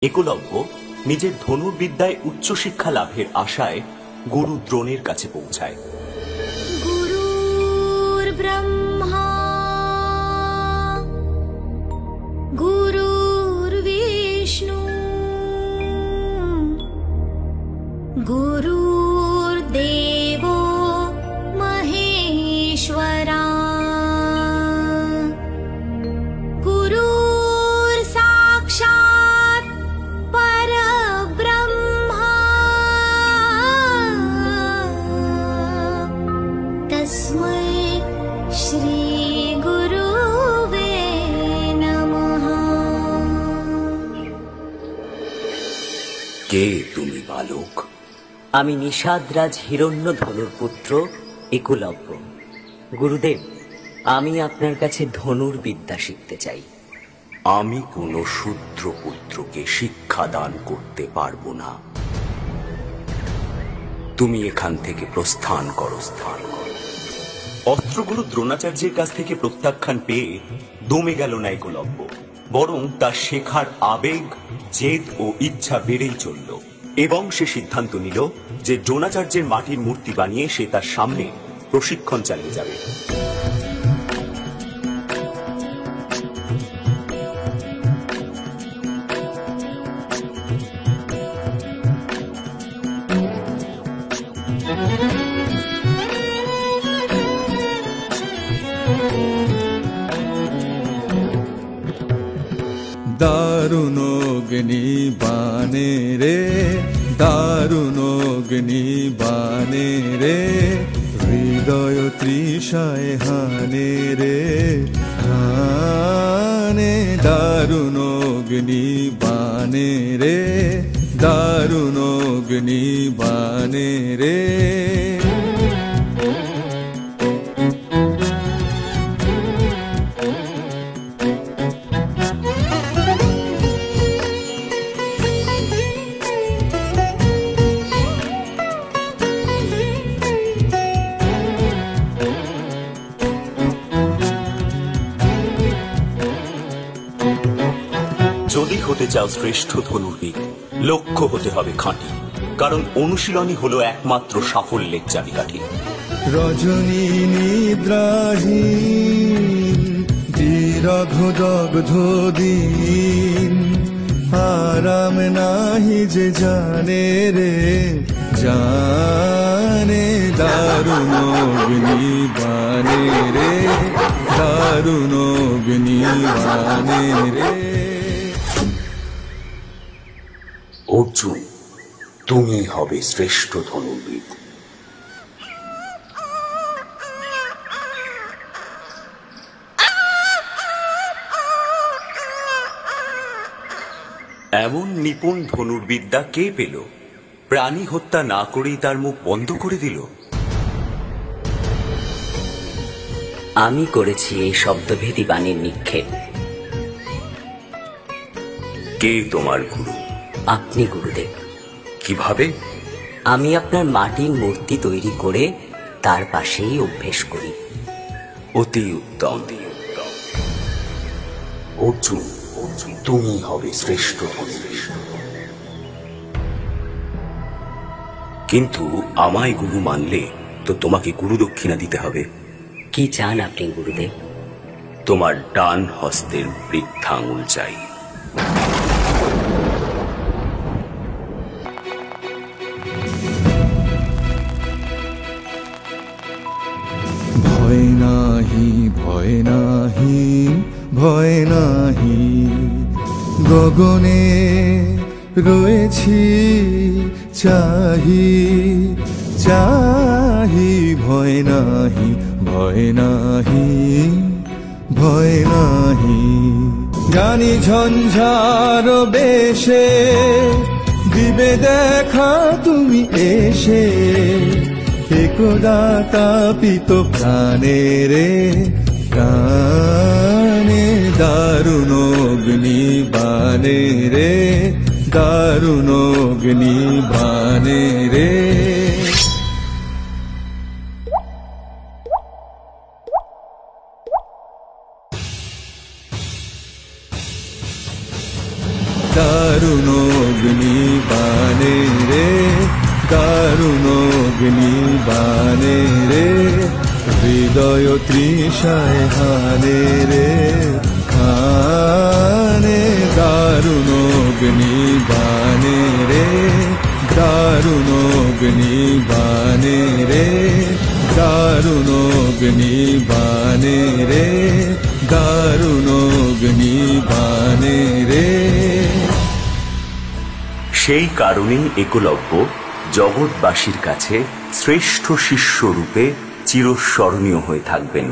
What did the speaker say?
একলব্য নিজের ধনুর্বিদ্যায় উচ্চশিক্ষা লাভের আশায় গুরু দ্রোণের কাছে পৌঁছায়। গুরুর ব্রহ্মা গুরুর বিষ্ণু গুরুর দেব মহেশ্বরা গুরুর সাক্ষাৎ পরব্রহ্মা তস্मै শ্রী গুরুবে নমঃ। কে তুমি বালক? আমি নিষাদরাজ হিরণ্যধনুর পুত্র একলব্য। গুরুদেব, আমি আপনার কাছে ধনুর্বিদ্যা শিখতে চাই। আমি কোন শূদ্র পুত্রকে শিক্ষা দান করতে পারবো না। তুমি এখান থেকে প্রস্থান করো। অস্ত্রগুরু দ্রোণাচার্যের কাছ থেকে প্রত্যাখ্যান পেয়ে দমে গেল না একলব্য, বরং তার শেখার আবেগ, জেদ ও ইচ্ছা বেড়েই চলল এবং সে সিদ্ধান্ত নিল যে দ্রোণাচার্যের মাটির মূর্তি বানিয়ে সে তার সামনে প্রশিক্ষণ চালিয়ে যাবে। দারুণ অগ্নি বানে রে, দারুণ অগ্নি বানে রে, হৃদয় তৃষায় হানে রে হানে। দারুণ অগ্নি বানে রে, দারুণ অগ্নি বানে রে। যদি হতে চাও শ্রেষ্ঠ ধনুর্বিদ, লক্ষ্য হতে হবে খাঁটি, কারণ অনুশীলনই হলো একমাত্র সাফল্যের চাবিকাঠি। রজনী নিদ্রাহীন বিরঘ দগ্ধ দিন, আরাম নাহি যে জানে রে জানে। দারুণ অগ্নি বানে রে, দারুণ অগ্নি বানে রে। অর্জুন, তুমি হবে শ্রেষ্ঠ ধনুর্বিদ। এমন নিপুণ ধনুর্বিদ্যা কে পেল? প্রাণী হত্যা না করেই তার মুখ বন্ধ করে দিল। আমি করেছি এই শব্দভেদী বাণীর নিক্ষেপ। কে তোমার গুরু? আপনি গুরুদেব। কিভাবে? আমি আপনার মাটির মূর্তি তৈরি করে তার পাশেই অভ্যেস করি। অতি উত্তম। অর্জুন, তুমি হবে শ্রেষ্ঠ ধনুর্বিদ। কিন্তু আমায় গুরু মানলে তো তোমাকে গুরু দক্ষিণা দিতে হবে। কি চান আপনি গুরুদেব? তোমার ডান হস্তের বৃদ্ধা আঙুল চাই। ভয় নাহি ভয় নাহি ভয় নাহি, গগনে রয়েছি চাহি চাহি। ভয় নাহি ভয় নাহি ভয় নাহি, জানি ঝঞ্ঝার বেশে দিবে দেখা তুমি এসে। একদা তাপিত প্রাণে রে প্রাণে, দারুণ অগ্নি বানে রে, দারুণ অগ্নি বানে রে। দারুণ অগ্নিবাণে রে, দারুণ অগ্নিবাণে রে, হৃদয় তৃষায় হানে রে হানে, দারুণ অগ্নিবাণে রে, দারুণ অগ্নিবাণে রে, দারুণ অগ্নিবাণে রে, দারুণ অগ্নিবাণে রে। সেই কারণেই একলব্য জগৎবাসীর কাছে শ্রেষ্ঠ শিষ্য রূপে চিরস্মরণীয় হয়ে থাকবেন।